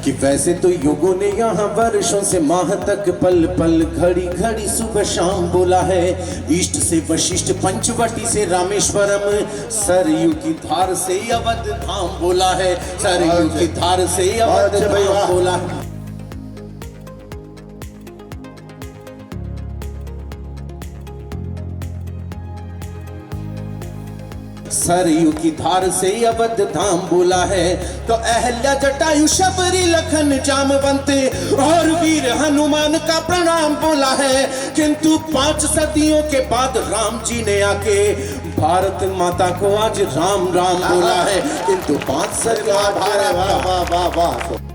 कि वैसे तो युगों ने यहाँ वर्षों से माह तक पल पल घड़ी घड़ी सुबह शाम बोला है। ईष्ट से वशिष्ठ, पंचवटी से रामेश्वरम, सरयू की धार से अवध धाम बोला है। सरयू की धार से अवध धाम बोला है। सरयू की धार से अवध धाम बोला है। तो अहल्या, जटायु, शबरी, लखन, जामवंत और वीर हनुमान का प्रणाम बोला है। किंतु 5 सदियों के बाद राम जी ने आके भारत माता को आज राम राम बोला है। किंतु 5 सदियों भारत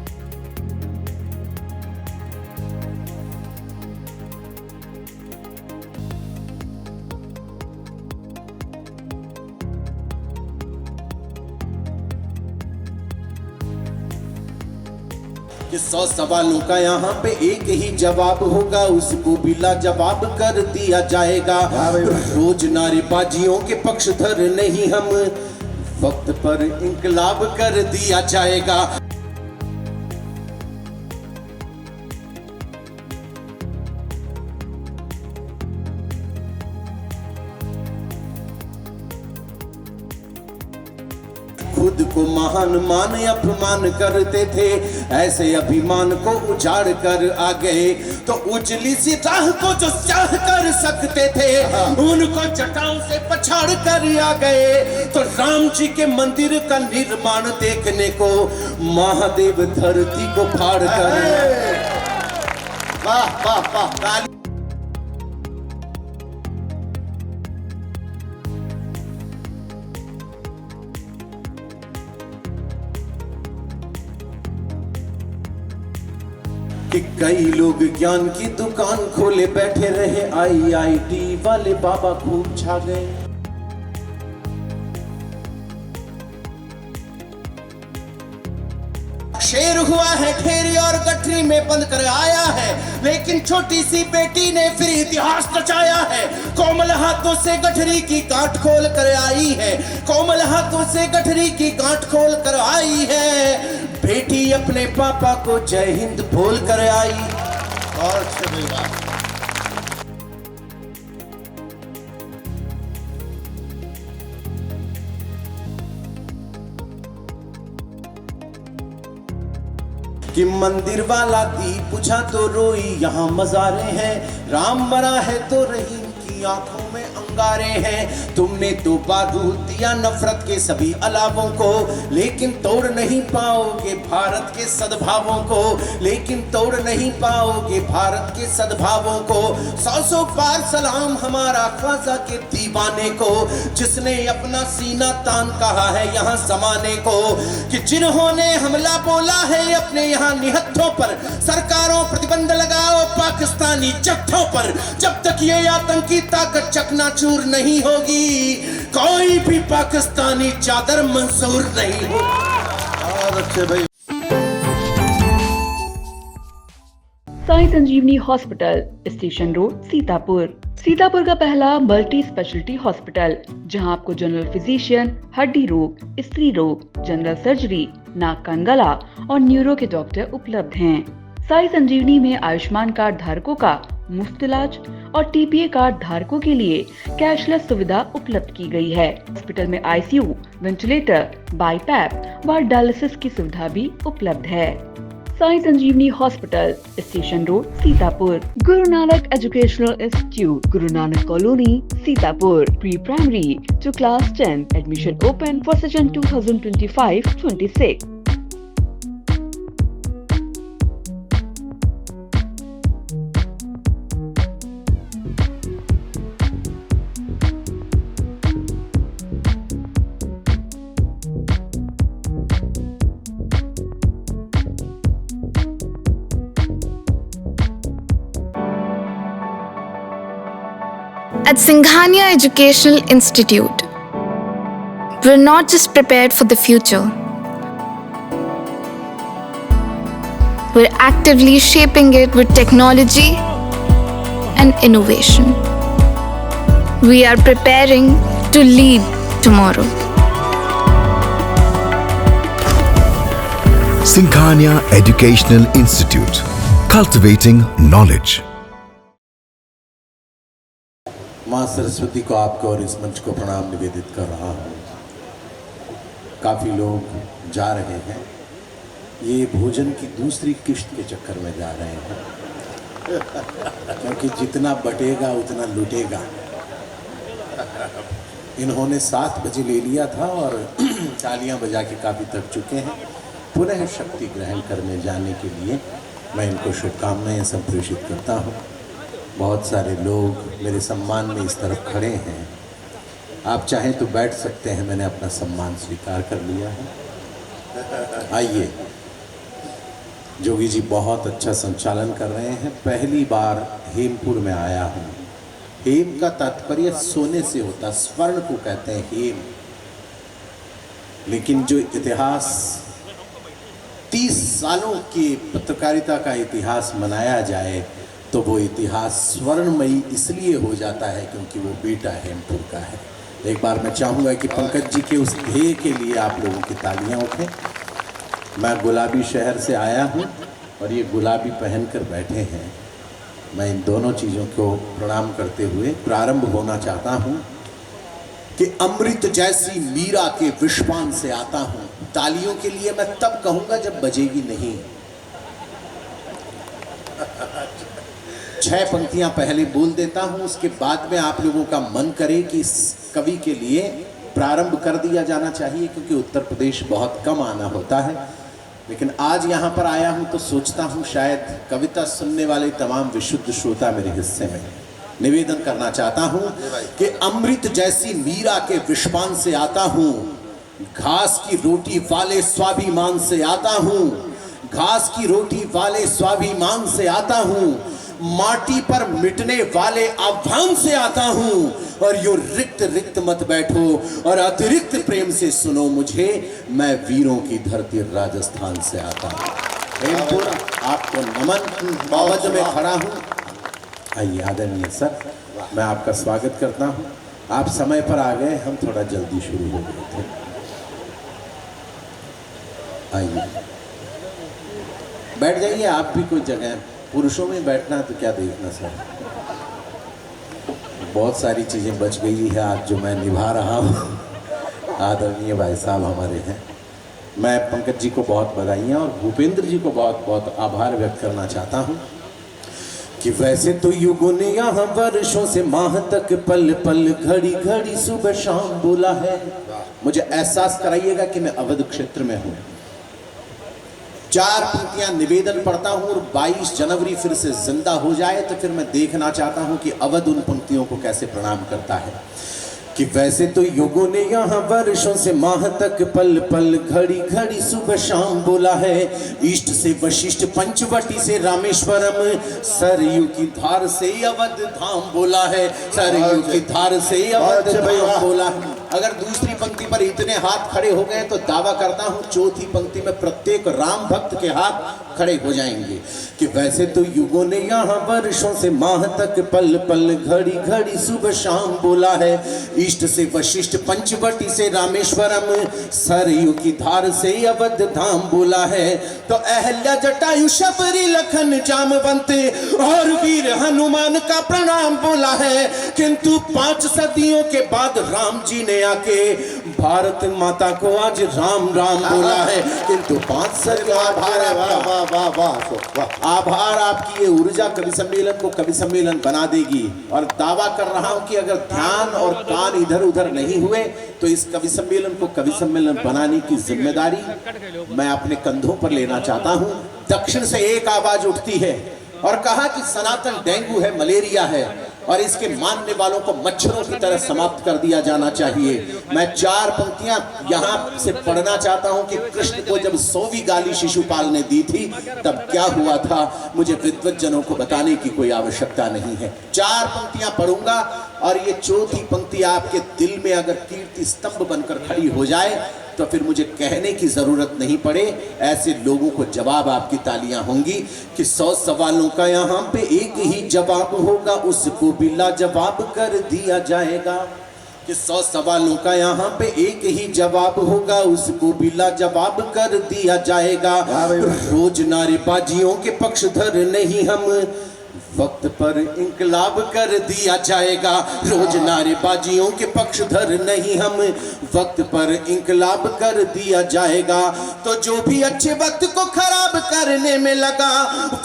कि 100 सवालों का यहाँ पे एक ही जवाब होगा, उसको भी लाजवाब कर दिया जाएगा। रोज नारेबाजियों के पक्षधर नहीं हम, वक्त पर इंकलाब कर दिया जाएगा। खुद को महान मान अपमान करते थे, ऐसे अभिमान को उजाड़ कर आ गए। तो उजली सी राह को जो चाह कर सकते थे, उनको जटाओं से पछाड़ कर आ गए। तो राम जी के मंदिर का निर्माण देखने को महादेव धरती को फाड़ कर, वाह वाह वाह, कि कई लोग ज्ञान की दुकान खोले बैठे रहे, IIT वाले बाबा खूब छा गए। शेर हुआ है ढेरी और गठरी में बंद कर आया है, लेकिन छोटी सी बेटी ने फिर इतिहास रचाया है। कोमल हाथों से गठरी की गांठ खोल कर आई है, कोमल हाथों से गठरी की गांठ खोल कर आई है। बेटी अपने पापा को जय हिंद बोल कर आई। और कि मंदिर वाला दीप बुझा तो रोई यहाँ मज़ारे हैं, राम मरा है तो रहीम की आंखों में अंगारे हैं। तुमने तो बारूद दिया नफरत के सभी अलावों को, लेकिन तोड़ नहीं पाओगे भारत के सद्भावों को, लेकिन तोड़ नहीं पाओगे भारत के सद्भावों को। 100 बार सलाम हमारा ख्वाजा के दीवाने को, जिसने अपना सीना तान कहा है यहाँ जमाने को। कि जिन्होंने हमला बोला है अपने यहाँ निहत्थों पर, सरकारों प्रतिबंध लगाओ पाकिस्तानी जत्थों पर। जब तक ये आतंकी ताकत चकनाचूर नहीं होगी, कोई भी पाकिस्तानी चादर मंजूर नहीं होगी। और अच्छे भाई, Sai Sanjeevani hospital, station road, Sitapur. Sitapur का पहला मल्टी स्पेशलिटी हॉस्पिटल, जहां आपको जनरल फिजिशियन, हड्डी रोग, स्त्री रोग, जनरल सर्जरी, नाक कान गला और न्यूरो के डॉक्टर उपलब्ध हैं। साई संजीवनी में आयुष्मान कार्ड धारकों का मुफ्त इलाज और TPA कार्ड धारकों के लिए कैशलेस सुविधा उपलब्ध की गई है। हॉस्पिटल में ICU, वेंटिलेटर, बाईपैप व डायलिसिस की सुविधा भी उपलब्ध है। Sai Sanjeevani hospital, station road, Sitapur. Guru Nanak educational institute, Guru Nanak colony, Sitapur. Pre primary to class 10. Admission open for session 2025-26. At Singhania Educational Institute, we're not just prepared for the future, we're actively shaping it with technology and innovation. We are preparing to lead tomorrow. Singhania Educational Institute, cultivating knowledge. माँ सरस्वती को आपको और इस मंच को प्रणाम निवेदित कर रहा हूँ। काफ़ी लोग जा रहे हैं, ये भोजन की दूसरी किश्त के चक्कर में जा रहे हैं क्योंकि जितना बटेगा उतना लुटेगा। इन्होंने 7 बजे ले लिया था और तालियां बजा के काफ़ी थक चुके हैं। पुनः शक्ति ग्रहण करने जाने के लिए मैं इनको शुभकामनाएं संप्रेषित करता हूँ। बहुत सारे लोग मेरे सम्मान में इस तरफ खड़े हैं, आप चाहें तो बैठ सकते हैं, मैंने अपना सम्मान स्वीकार कर लिया है। आइए, जोगी जी बहुत अच्छा संचालन कर रहे हैं। पहली बार हेमपुर में आया हूँ। हेम का तात्पर्य सोने से होता, स्वर्ण को कहते हैं हेम। लेकिन जो इतिहास 30 सालों की पत्रकारिता का इतिहास मनाया जाए तो वो इतिहास स्वर्णमयी इसलिए हो जाता है क्योंकि वो बेटा हेमपुर का है। एक बार मैं चाहूँगा कि पंकज जी के उस ध्येय के लिए आप लोगों की तालियां उठें। मैं गुलाबी शहर से आया हूँ और ये गुलाबी पहनकर बैठे हैं। मैं इन दोनों चीज़ों को प्रणाम करते हुए प्रारंभ होना चाहता हूँ कि अमृत जैसी मीरा के विश्वान से आता हूँ। तालियों के लिए मैं तब कहूँगा जब बजेगी नहीं। 6 पंक्तियां पहले बोल देता हूं, उसके बाद में आप लोगों का मन करे कि इस कवि के लिए प्रारंभ कर दिया जाना चाहिए क्योंकि उत्तर प्रदेश बहुत कम आना होता है। लेकिन आज यहां पर आया हूं तो सोचता हूं शायद कविता सुनने वाले तमाम विशुद्ध श्रोता मेरे हिस्से में निवेदन करना चाहता हूं कि अमृत जैसी मीरा के विश्वान से आता हूं, घास की रोटी वाले स्वाभिमान से आता हूं, घास की रोटी वाले स्वाभिमान से आता हूं, माटी पर मिटने वाले आह्वान से आता हूं और यो रिक्त रिक्त मत बैठो और अतिरिक्त प्रेम से सुनो मुझे, मैं वीरों की धरती राजस्थान से आता हूं। हेमपुर आपको नमन, अवध में खड़ा हूं। आइए आदरणीय सर, मैं आपका स्वागत करता हूं। आप समय पर आ गए, हम थोड़ा जल्दी शुरू हो गए थे। आइए बैठ जाइए, आप भी कोई जगह, पुरुषों में बैठना तो क्या देखना सर। बहुत सारी चीज़ें बच गई है आज जो मैं निभा रहा हूँ। आदरणीय भाई साहब हमारे हैं, मैं पंकज जी को बहुत बधाइयाँ और भूपेंद्र जी को बहुत बहुत आभार व्यक्त करना चाहता हूँ कि वैसे तो युगों ने यहाँ वर्षों से माह तक पल पल घड़ी घड़ी सुबह शाम बोला है। मुझे एहसास कराइएगा कि मैं अवध क्षेत्र में हूँ। 4 पंक्तियां निवेदन पढ़ता हूं और 22 जनवरी फिर से जिंदा हो जाए तो फिर मैं देखना चाहता हूं कि अवध उन पंक्तियों को कैसे प्रणाम करता है कि वैसे तो युगों ने यहाँ वर्षों से माह तक पल पल घड़ी घड़ी सुबह शाम बोला है। इष्ट से वशिष्ठ पंचवटी से रामेश्वरम, सरयू की धार से अवध धाम बोला है, सरयू की धार से अवध धाम बोला है। अगर दूसरी पंक्ति पर इतने हाथ खड़े हो गए तो दावा करता हूं चौथी पंक्ति में प्रत्येक राम भक्त के हाथ खड़े हो जाएंगे कि वैसे तो युगों ने यहाँ वर्षों से माह तक पल पल घड़ी घड़ी सुबह शाम बोला है। इष्ट से वशिष्ठ पंचवटी से रामेश्वरम, सरयू की धार से अवध धाम बोला है। तो अहल्या जटायु शबरी लखन जामवंत और वीर हनुमान का प्रणाम बोला है। किंतु 5 सदियों के बाद राम जी ने आके भारत माता को आज राम राम बोला है। किंतु 5 सदियों आभार आपकी ये ऊर्जा कवि सम्मेलन को कवि सम्मेलन बना देगी। और दावा कर रहा हूं कि अगर ध्यान और कान इधर उधर नहीं हुए तो इस कवि सम्मेलन को कवि सम्मेलन बनाने की जिम्मेदारी मैं अपने कंधों पर लेना चाहता हूं। दक्षिण से एक आवाज उठती है और कहा कि सनातन डेंगू है, मलेरिया है और इसके मानने वालों को मच्छरों की तरह समाप्त कर दिया जाना चाहिए। मैं 4 पंक्तियां यहां से पढ़ना चाहता हूं कि कृष्ण को जब 100वीं गाली शिशुपाल ने दी थी तब क्या हुआ था, मुझे विद्वज्जनों को बताने की कोई आवश्यकता नहीं है। 4 पंक्तियां पढ़ूंगा और ये चौथी पंक्ति आपके दिल में अगर कीर्ति स्तंभ बनकर खड़ी हो जाए तो फिर मुझे कहने की जरूरत नहीं पड़े, ऐसे लोगों को जवाब आपकी तालियां होंगी कि 100 सवालों का यहाँ पे एक ही जवाब होगा, उसको भी लाजवाब कर दिया जाएगा। कि 100 सवालों का यहाँ पे एक ही जवाब होगा, उसको भी लाजवाब कर दिया जाएगा। रोज नारेबाजियों के पक्षधर नहीं हम, वक्त पर इंकलाब कर दिया जाएगा। रोज नारेबाजियों के पक्षधर नहीं हम, वक्त पर इंकलाब कर दिया जाएगा। तो जो भी अच्छे वक्त को खराब करने में लगा,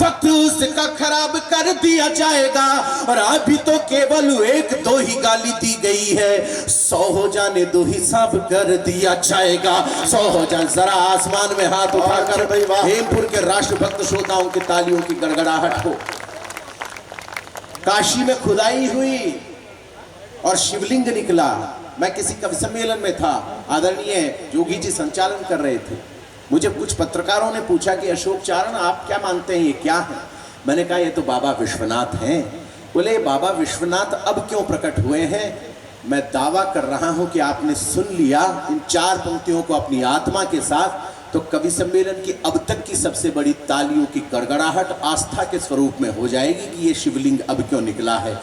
वक्त उसका खराब कर दिया जाएगा। और अभी तो केवल 1-2 ही गाली दी गई है, 100 हो जाने दो हिसाब कर दिया जाएगा। 100 हो जाने, जरा आसमान में हाथ उठाकर हेमपुर के राष्ट्रभक्त श्रोताओं की तालियों की गड़गड़ाहट हो। काशी में खुदाई हुई और शिवलिंग निकला। मैं किसी कवि सम्मेलन में था, आदरणीय जोगी जी संचालन कर रहे थे। मुझे कुछ पत्रकारों ने पूछा कि अशोक चारण आप क्या मानते हैं, ये क्या है? मैंने कहा ये तो बाबा विश्वनाथ हैं। बोले बाबा विश्वनाथ अब क्यों प्रकट हुए हैं? मैं दावा कर रहा हूं कि आपने सुन लिया इन 4 पंक्तियों को अपनी आत्मा के साथ, तो कवि सम्मेलन की अब तक की सबसे बड़ी तालियों की गड़गड़ाहट आस्था के स्वरूप में हो जाएगी कि ये शिवलिंग अब क्यों निकला है।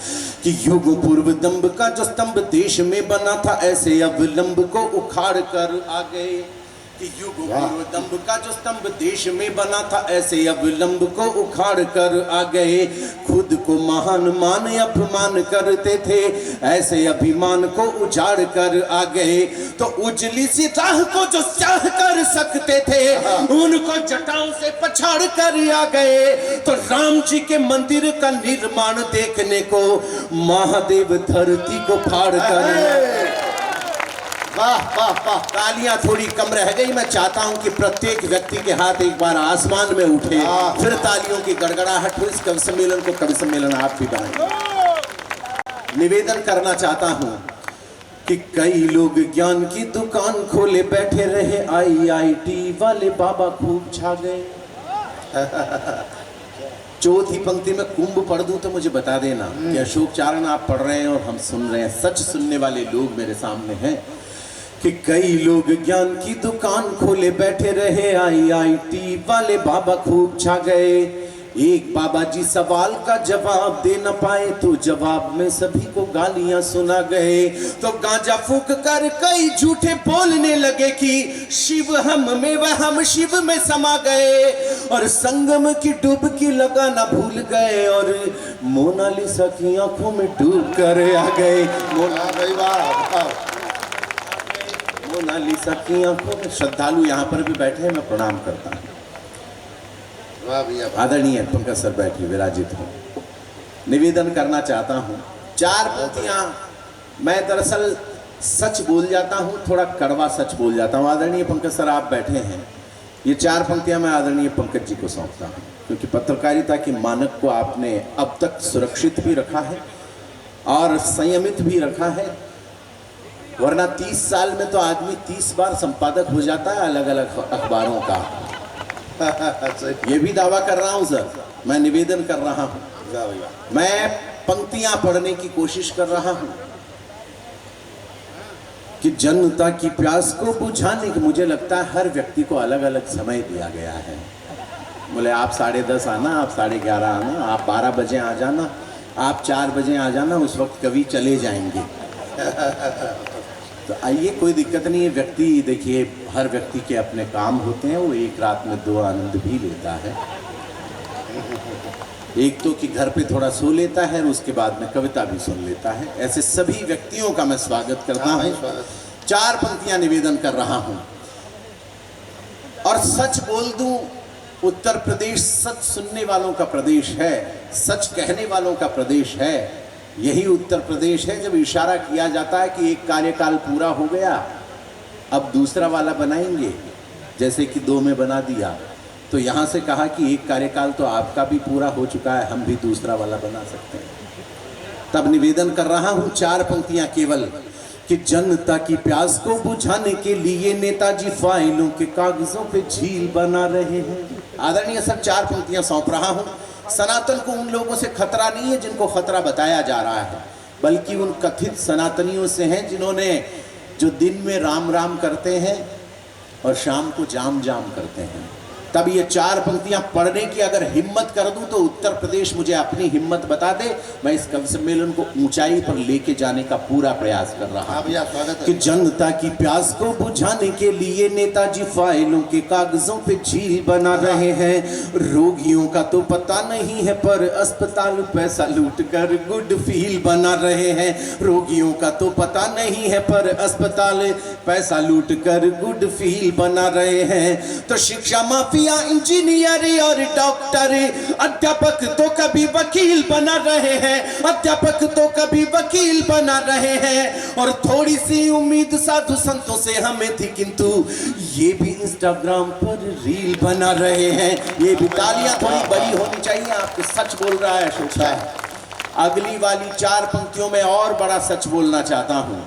कि युगों पूर्व दंभ का जो स्तंभ देश में बना था, ऐसे अवलंब को उखाड़ कर आ गए। कि युगों पूर्व दंभ का जो स्तंभ देश में बना था, ऐसे अवलंब को उखाड़ कर आ गए। खुद को महान मान अपमान करते थे, ऐसे अभिमान को उजाड़ कर आ गए। तो उजली सी राह को जो चाह कर सकते थे, उनको जटाओं से पछाड़ कर आ गए। तो राम जी के मंदिर का निर्माण देखने को महादेव धरती को फाड़ कर। वाह वाह वाह, तालियां थोड़ी कम रह गई। मैं चाहता हूं कि प्रत्येक व्यक्ति के हाथ एक बार आसमान में उठे, फिर तालियों की गड़गड़ाहट हो। इस कवि सम्मेलन को कवि सम्मेलन आप भी बनाएं। निवेदन करना चाहता हूं कि कई लोग ज्ञान की दुकान खोले बैठे रहे, IIT वाले बाबा खूब छा गए। चौथी पंक्ति में कुंभ पढ़ दूं तो मुझे बता देना कि अशोक चारण आप पढ़ रहे हैं और हम सुन रहे हैं। सच सुनने वाले लोग मेरे सामने हैं। कि कई लोग ज्ञान की दुकान खोले बैठे रहे, IIT वाले बाबा खूब छा गए। एक बाबा जी सवाल का जवाब दे न पाए, तो जवाब में सभी को गालियां सुना गए। तो गांजा फूक कर कई झूठे बोलने लगे कि शिव हम में व हम शिव में समा गए। और संगम की डुबकी लगाना भूल गए, और मोनालिसा की आंखों में डूब कर आ गए। मोनालिसा की आंखों में। श्रद्धालु यहाँ पर भी बैठे हैं, मैं प्रणाम करता हूँ। आदरणीय पंकज सर बैठे विराजित हो। निवेदन करना चाहता हूँ, 4 पंक्तियां मैं दरअसल सच बोल जाता हूँ, थोड़ा कड़वा सच बोल जाता हूँ। आदरणीय पंकज सर आप बैठे हैं, ये 4 पंक्तियां मैं आदरणीय पंकज जी को सौंपता हूँ, क्योंकि पत्रकारिता के मानक को आपने अब तक सुरक्षित भी रखा है और संयमित भी रखा है। वरना 30 साल में तो आदमी 30 बार संपादक हो जाता है अलग अलग अखबारों का। ये भी दावा कर रहा हूं सर, मैं निवेदन कर रहा हूं, मैं पंक्तियां पढ़ने की कोशिश कर रहा हूं कि जनता की प्यास को बुझाने की। मुझे लगता है हर व्यक्ति को अलग अलग समय दिया गया है। बोले आप 10:30 आना, आप 11:30 आना, आप 12 बजे आ जाना, आप 4 बजे आ जाना, उस वक्त कवि चले जाएंगे। तो आइए, कोई दिक्कत नहीं है। व्यक्ति देखिए, हर व्यक्ति के अपने काम होते हैं, वो एक रात में 2 आनंद भी लेता है। एक तो कि घर पे थोड़ा सो लेता है और उसके बाद में कविता भी सुन लेता है। ऐसे सभी व्यक्तियों का मैं स्वागत करता हूँ। 4 पंक्तियां निवेदन कर रहा हूँ। और सच बोल दूं, उत्तर प्रदेश सच सुनने वालों का प्रदेश है, सच कहने वालों का प्रदेश है। यही उत्तर प्रदेश है जब इशारा किया जाता है कि एक कार्यकाल पूरा हो गया, अब दूसरा वाला बनाएंगे, जैसे कि 2 में बना दिया। तो यहाँ से कहा कि एक कार्यकाल तो आपका भी पूरा हो चुका है, हम भी दूसरा वाला बना सकते हैं। तब निवेदन कर रहा हूँ 4 पंक्तियां केवल कि जनता की प्यास को बुझाने के लिए नेताजी फाइलों के कागजों पे झील बना रहे हैं। आदरणीय सर, 4 पंक्तियां सौंप रहा हूँ। सनातन को उन लोगों से खतरा नहीं है जिनको खतरा बताया जा रहा है, बल्कि उन कथित सनातनियों से है जिन्होंने जो दिन में राम राम करते हैं और शाम को जाम जाम करते हैं। तब ये 4 पंक्तियां पढ़ने की अगर हिम्मत कर दूं तो उत्तर प्रदेश मुझे अपनी हिम्मत बता दे, मैं इस कवि सम्मेलन को ऊंचाई पर लेके जाने का पूरा प्रयास कर रहा हूं। स्वागत है। कि जनता की प्यास को बुझाने के लिए नेताजी फाइलों के कागजों पे झील बना रहे हैं। रोगियों का तो पता नहीं है पर अस्पताल पैसा लूट कर गुड फील बना रहे हैं। रोगियों का तो पता नहीं है पर अस्पताल पैसा लूट कर गुड फील बना रहे हैं। तो शिक्षा माफिया, इंजीनियर और डॉक्टर, अध्यापक तो कभी वकील बना रहे हैं, अध्यापक तो कभी वकील बना रहे हैं। और थोड़ी सी उम्मीद साधु संतों से हमें थी, किंतु ये भी इंस्टाग्राम पर रील बना रहे हैं। ये भी तालियां थोड़ी बड़ी होनी चाहिए, आपको सच बोल रहा है अशोक साहब। अगली वाली 4 पंक्तियों में और बड़ा सच बोलना चाहता हूं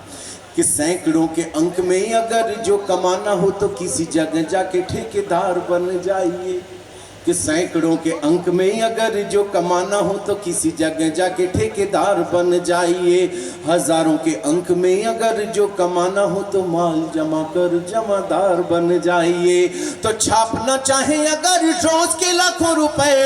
कि सैकड़ों के अंक में अगर जो कमाना हो तो किसी जगह जाके ठेकेदार बन जाइए। कि सैकड़ों के अंक में अगर जो कमाना हो तो किसी जगह जाके ठेकेदार बन जाइए। हजारों के अंक में अगर जो कमाना हो तो माल जमा कर जमादार बन जाइए। तो छापना चाहे अगर रोज के लाखों रुपए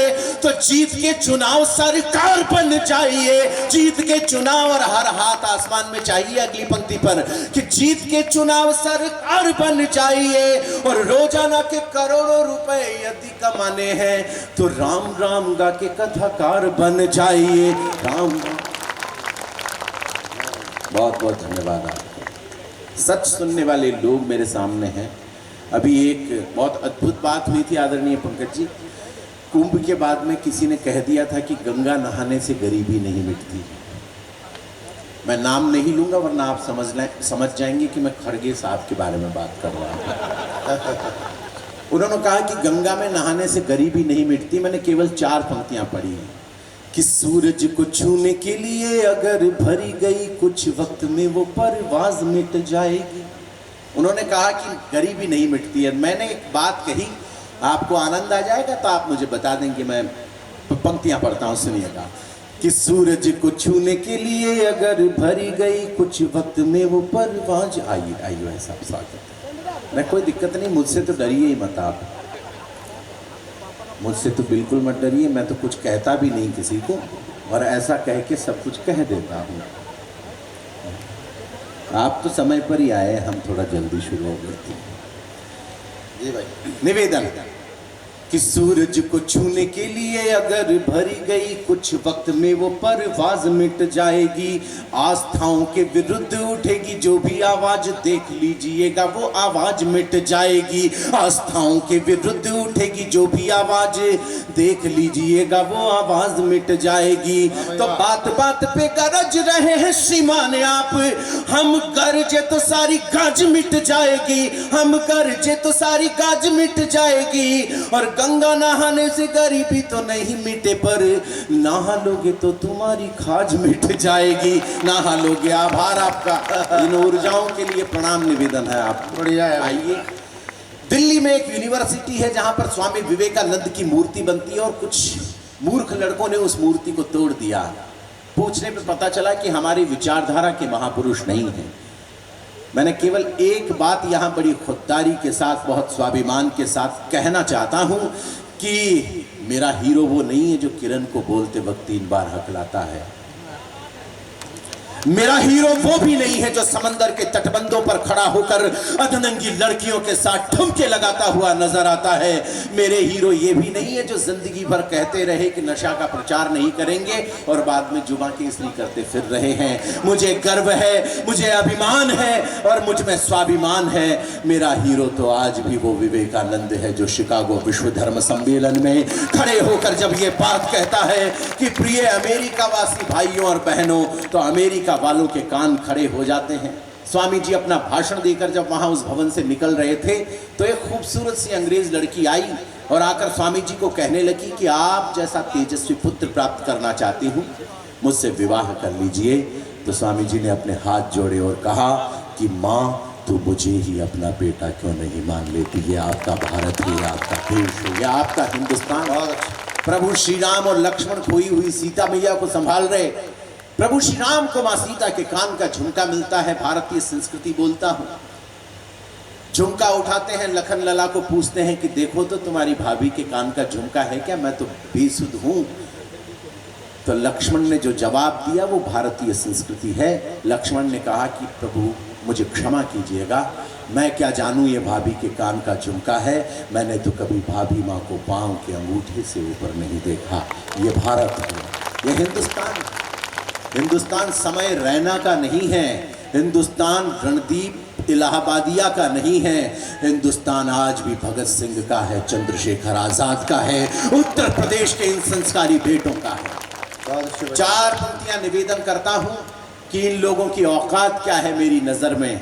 तो जीत के चुनाव सरकार बन जाइए। जीत के चुनाव और हर हाथ आसमान में चाहिए अगली पंक्ति पर कि जीत के चुनाव सरकार बन जाइए। और रोजाना के करोड़ों रुपए यदि कमाने हैं तो राम राम गा के कथाकार बन जाइए। राम बहुत बहुत धन्यवाद आपको। सच सुनने वाले लोग मेरे सामने हैं। अभी एक बहुत अद्भुत बात हुई थी आदरणीय पंकज जी। कुंभ के बाद में किसी ने कह दिया था कि गंगा नहाने से गरीबी नहीं मिटती। मैं नाम नहीं लूंगा वरना आप समझ जाएंगे कि मैं खड़गे साहब के बारे में बात कर रहा हूं। उन्होंने कहा कि गंगा में नहाने से गरीबी नहीं मिटती। मैंने केवल 4 पंक्तियां पढ़ी हैं कि सूरज को छूने के लिए अगर भरी गई कुछ वक्त में वो परवाज मिट जाएगी। उन्होंने कहा कि गरीबी नहीं मिटती है। मैंने एक बात कही, आपको आनंद आ जाएगा तो आप मुझे बता देंगे। मैं पंक्तियां पढ़ता हूं, सुनिएगा कि सूरज को छूने के लिए अगर भरी गई कुछ वक्त में वो परवाज आइए ऐसा स्वागत है। मैं कोई दिक्कत नहीं, मुझसे तो डरिए ही मत आप, मुझसे तो बिल्कुल मत डरिए। मैं तो कुछ कहता भी नहीं किसी को और ऐसा कह के सब कुछ कह देता हूँ। आप तो समय पर ही आए, हम थोड़ा जल्दी शुरू हो गए। जी भाई। निवेदन कि सूरज को छूने के लिए अगर भरी गई कुछ वक्त में वो परवाज मिट जाएगी। आस्थाओं के विरुद्ध उठेगी जो भी आवाज, देख लीजिएगा वो आवाज मिट जाएगी। आस्थाओं के विरुद्ध उठेगी जो भी आवाज, देख लीजिएगा वो आवाज मिट जाएगी। तो बात बात पे गरज रहे हैं श्रीमान आप, हम गरजे तो सारी गाज मिट जाएगी। हम गरजे तो सारी गाज मिट जाएगी। और गंगा नहाने से गरीबी तो नहीं मिटे पर नहा लोगे तो तुम्हारी खाज मिट जाएगी। नहा लोगे। आभार आपका। इन ऊर्जाओं के लिए प्रणाम निवेदन है आप। बढ़िया है। आइए, दिल्ली में एक यूनिवर्सिटी है जहां पर स्वामी विवेकानंद की मूर्ति बनती है और कुछ मूर्ख लड़कों ने उस मूर्ति को तोड़ दिया। पूछने पे पता चला कि हमारी विचारधारा के महापुरुष नहीं है। मैंने केवल एक बात यहां बड़ी खुददारी के साथ, बहुत स्वाभिमान के साथ कहना चाहता हूं कि मेरा हीरो वो नहीं है जो किरण को बोलते वक्त 3 बार हकलाता है। मेरा हीरो वो भी नहीं है जो समंदर के तटबंधों पर खड़ा होकर अधनंगी लड़कियों के साथ ठुमके लगाता हुआ नजर आता है। मेरे हीरो ये भी नहीं है जो जिंदगी भर कहते रहे कि नशा का प्रचार नहीं करेंगे और बाद में जुबां केसरी करते फिर रहे हैं। मुझे गर्व है, मुझे अभिमान है और मुझ में स्वाभिमान है। मेरा हीरो तो आज भी वो विवेकानंद है जो शिकागो विश्व धर्म सम्मेलन में खड़े होकर जब ये बात कहता है कि प्रिय अमेरिकावासी भाइयों और बहनों, तो अमेरिका वालों के कान खड़े हो जाते हैं। स्वामी जी अपना भाषण देकर जब वहां उस भवन से निकल रहे थे तो एक खूबसूरत सी अंग्रेज लड़की आई और आकर स्वामी जी को कहने लगी कि आप जैसा तेजस्वी पुत्र प्राप्त करना चाहती हूँ, मुझसे विवाह कर लीजिए। तो स्वामी जी ने अपने हाथ जोड़े और कहा कि माँ, तो मुझे ही अपना बेटा क्यों नहीं मान लेती। ये आपका भारत है, आपका देश है, ये आपका हिंदुस्तान। प्रभु श्री राम और लक्ष्मण खोई हुई सीता मैया को संभाल रहे। प्रभु श्री राम को मां सीता के कान का झुमका मिलता है। भारतीय संस्कृति बोलता हूं झुमका उठाते हैं, लखन लला को पूछते हैं कि देखो तो तुम्हारी भाभी के कान का झुमका है क्या, मैं तो बेसुध हूं। तो लक्ष्मण ने जो जवाब दिया वो भारतीय संस्कृति है। लक्ष्मण ने कहा कि प्रभु मुझे क्षमा कीजिएगा, मैं क्या जानूं ये भाभी के कान का झुमका है, मैंने तो कभी भाभी माँ को पांव के अंगूठे से ऊपर नहीं देखा। ये भारत है, ये हिंदुस्तान है। हिंदुस्तान समय रैना का नहीं है, हिंदुस्तान रणदीप इलाहाबादिया का नहीं है, हिंदुस्तान आज भी भगत सिंह का है, चंद्रशेखर आजाद का है, उत्तर प्रदेश के इन संस्कारी बेटों का है। 4 पंक्तियां निवेदन करता हूं कि इन लोगों की औकात क्या है मेरी नजर में।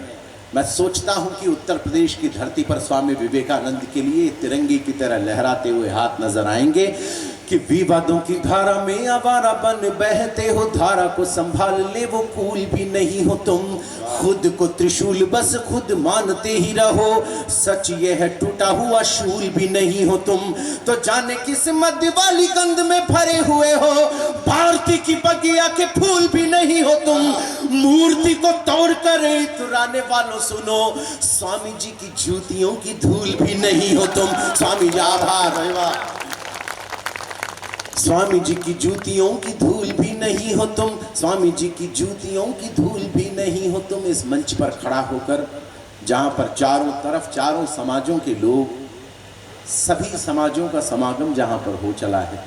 मैं सोचता हूं कि उत्तर प्रदेश की धरती पर स्वामी विवेकानंद के लिए तिरंगे की तरह लहराते हुए हाथ नजर आएंगे कि विवादों की धारा में आवारा बन बहते हो, धारा को संभाल ले वो कूल भी नहीं हो तुम, खुद को त्रिशूल बस खुद मानते ही रहो, सच ये है टूटा हुआ शूल भी नहीं हो तुम, तो जाने किस मध्य वाली गंध में भरे हुए हो, भारती की बगिया के फूल भी नहीं हो तुम, मूर्ति को तोड़ कर इतराने वालों सुनो, स्वामी जी की जूतियों की धूल भी नहीं हो तुम। स्वामी जी आभार। स्वामी जी की जूतियों की धूल भी नहीं हो तुम, स्वामी जी की जूतियों की धूल भी नहीं हो तुम। इस मंच पर खड़ा होकर जहां पर चारों तरफ चारों समाजों के लोग, सभी समाजों का समागम जहां पर हो चला है,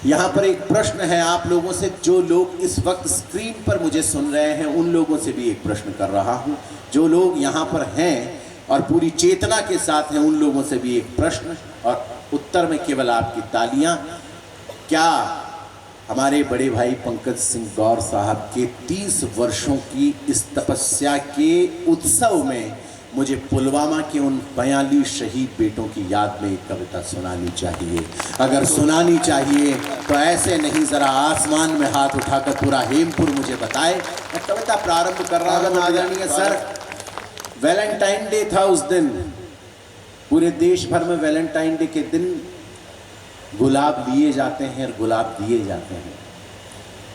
यहाँ पर एक प्रश्न है आप लोगों से, जो लोग इस वक्त स्क्रीन पर मुझे सुन रहे हैं उन लोगों से भी एक प्रश्न कर रहा हूँ, जो लोग यहाँ पर हैं और पूरी चेतना के साथ हैं उन लोगों से भी एक प्रश्न, और उत्तर में केवल आपकी तालियां। क्या हमारे बड़े भाई पंकज सिंह गौर साहब के 30 वर्षों की इस तपस्या के उत्सव में मुझे पुलवामा के उन 42 शहीद बेटों की याद में एक कविता सुनानी चाहिए? अगर सुनानी चाहिए तो ऐसे नहीं, जरा आसमान में हाथ उठाकर पूरा हेमपुर मुझे बताए। मैं कविता प्रारंभ कर रहा हूं आदरणीय सर। वैलेंटाइन डे था उस दिन, पूरे देश भर में वैलेंटाइन डे के दिन गुलाब लिए जाते हैं और गुलाब दिए जाते हैं।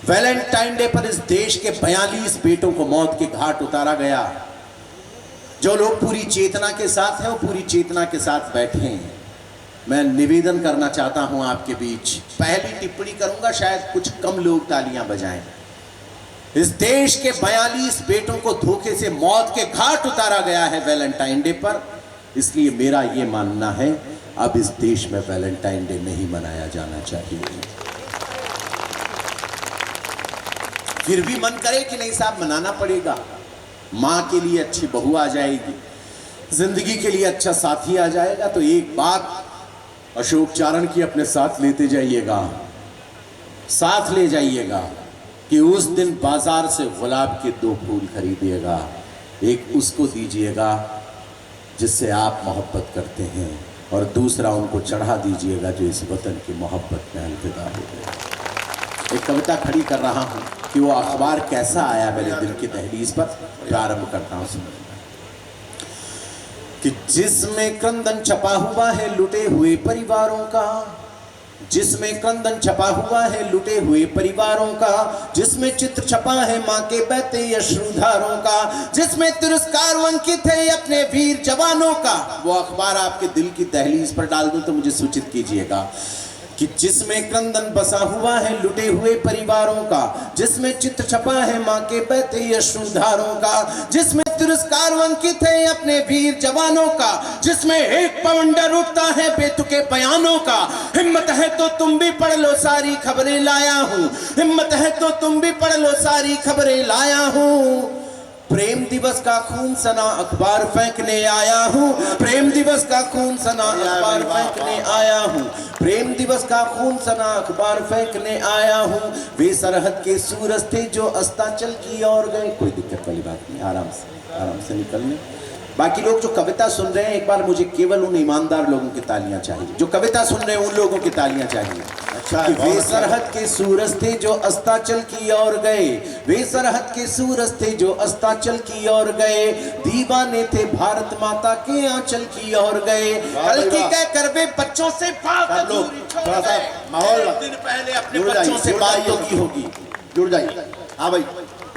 वैलेंटाइन डे पर इस देश के 42 बेटों को मौत के घाट उतारा गया। जो लोग पूरी चेतना के साथ हैं वो पूरी चेतना के साथ बैठे हैं। मैं निवेदन करना चाहता हूं आपके बीच, पहली टिप्पणी करूंगा, शायद कुछ कम लोग तालियां बजाएं। इस देश के 42 बेटों को धोखे से मौत के घाट उतारा गया है वैलेंटाइन डे पर, इसलिए मेरा यह मानना है अब इस देश में वैलेंटाइन डे नहीं मनाया जाना चाहिए। फिर भी मन करे कि नहीं साहब मनाना पड़ेगा, मां के लिए अच्छी बहू आ जाएगी, जिंदगी के लिए अच्छा साथी आ जाएगा, तो एक बात अशोक चारण की अपने साथ लेते जाइएगा, साथ ले जाइएगा कि उस दिन बाजार से गुलाब के 2 फूल खरीदिएगा, एक उसको दीजिएगा जिससे आप मोहब्बत करते हैं और दूसरा उनको चढ़ा दीजिएगा जो इस वतन की मोहब्बत में अलविदा हो गए। एक कविता खड़ी कर रहा हूं कि वो अखबार कैसा आया मेरे दिल की दहलीज पर, प्रारंभ करता हूं सुनना। कि जिसमें क्रंदन छपा हुआ है लुटे हुए परिवारों का, जिसमें क्रंदन छपा हुआ है लुटे हुए परिवारों का, जिसमें चित्र छपा है मां के बहते अश्रुधारों का, जिसमें तिरस्कार अंकित है अपने वीर जवानों का, वो अखबार आपके दिल की दहलीज पर डाल दूं तो मुझे सूचित कीजिएगा। कि जिसमें क्रंदन बसा हुआ है लुटे हुए परिवारों का, जिसमें चित्र छपा है मां के बहते अश्रुधारों का, जिसमें तिरस्कार अंकित है अपने वीर जवानों का, जिसमें एक पवंडर उठता है बेतुके बयानों का। हिम्मत है तो तुम भी पढ़ लो सारी खबरें लाया हूं, हिम्मत है तो तुम भी पढ़ लो सारी खबरें लाया हूं। प्रेम दिवस का खून सना अखबार फेंकने आया हूं, प्रेम दिवस का खून सना अखबार फेंकने आया हूं, प्रेम दिवस का खून सना अखबार फेंकने आया हूं। वे सरहद के सूरज थे जो अस्ताचल की ओर गए। कोई दिक्कत वाली बात नहीं, आराम से निकलने। बाकी लोग जो कविता सुन रहे हैं, एक बार मुझे केवल उन ईमानदार लोगों की तालियां चाहिए जो कविता सुन रहे हैं, उन लोगों की तालियां चाहिए। अच्छा, वे सरहद के सूरज थे जो अस्ताचल की ओर गए, वे सरहद के सूरज थे जो अस्ताचल की ओर गए, दीवाने थे भारत माता के आंचल की ओर गए। कल की कहकर वे बच्चों से बात माहौल दिन पहले अपने बच्चों से बात तो की होगी, जुड़ जाइए। हाँ भाई,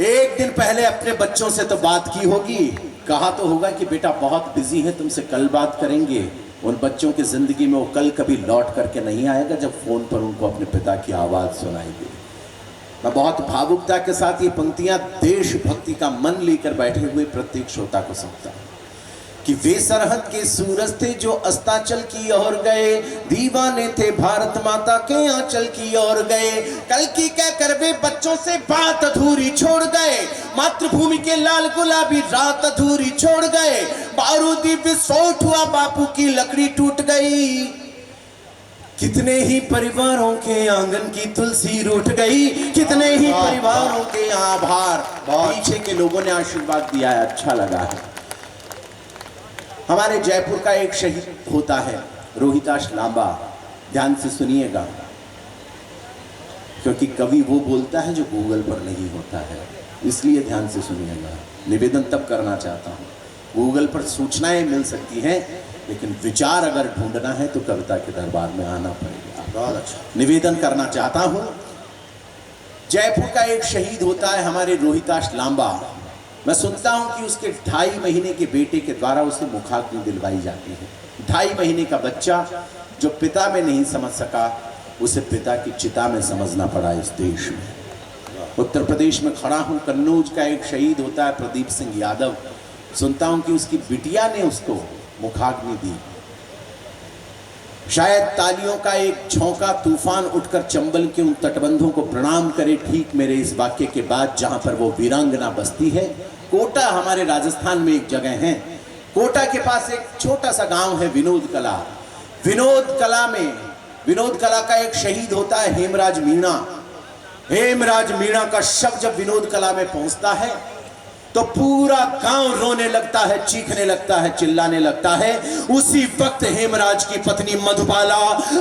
एक दिन पहले अपने बच्चों से तो बात की होगी, कहा तो होगा कि बेटा बहुत बिजी है, तुमसे कल बात करेंगे। उन बच्चों की जिंदगी में वो कल कभी लौट करके नहीं आएगा जब फोन पर उनको अपने पिता की आवाज सुनाई दे। मैं बहुत भावुकता के साथ ये पंक्तियां देशभक्ति का मन लेकर बैठे हुए प्रत्येक श्रोता को सुनता हूं कि वे सरहद के सूरज थे जो अस्ताचल की ओर गए, दीवाने थे भारत माता के आंचल की ओर गए। कल की कहकर वे बच्चों से बात अधूरी छोड़ गए, मातृभूमि के लाल गुलाबी रात अधूरी छोड़ गए। बारूदी विस्फोट हुआ, बापू की लकड़ी टूट गई। कितने ही परिवारों के आंगन की तुलसी रूठ गई, कितने ही परिवारों के आभार पीछे के लोगों ने आशीर्वाद दिया है, अच्छा लगा है। हमारे जयपुर का एक शहीद होता है रोहिताश लांबा, ध्यान से सुनिएगा क्योंकि कवि वो बोलता है जो गूगल पर नहीं होता है, इसलिए ध्यान से सुनिएगा। निवेदन तब करना चाहता हूं, गूगल पर सूचनाएं मिल सकती हैं लेकिन विचार अगर ढूंढना है तो कविता के दरबार में आना पड़ेगा। बहुत अच्छा निवेदन करना चाहता हूं। जयपुर का एक शहीद होता है हमारे रोहिताश लांबा। मैं सुनता हूं कि उसके 2.5 महीने के बेटे के द्वारा उसे मुखाग्नि दिलवाई जाती है। 2.5 महीने का बच्चा जो पिता में नहीं समझ सका, उसे पिता की चिता में समझना पड़ा इस देश में। उत्तर प्रदेश में खड़ा हूं, कन्नौज का एक शहीद होता है प्रदीप सिंह यादव। सुनता हूं कि उसकी बिटिया ने उसको मुखाग्नि दी। शायद तालियों का एक झोंका तूफान उठकर चंबल के उन तटबंधों को प्रणाम करे ठीक मेरे इस वाक्य के बाद जहां पर वो वीरांगना बसती है। कोटा हमारे राजस्थान में एक जगह है, कोटा के पास एक छोटा सा गांव है विनोद कला। विनोद कला का एक शहीद होता है हेमराज मीणा। हेमराज मीणा का शव जब विनोद कला में पहुंचता है तो पूरा गांव रोने लगता है, चीखने लगता है, चिल्लाने लगता है। उसी वक्त हेमराज की पत्नी मधुबाला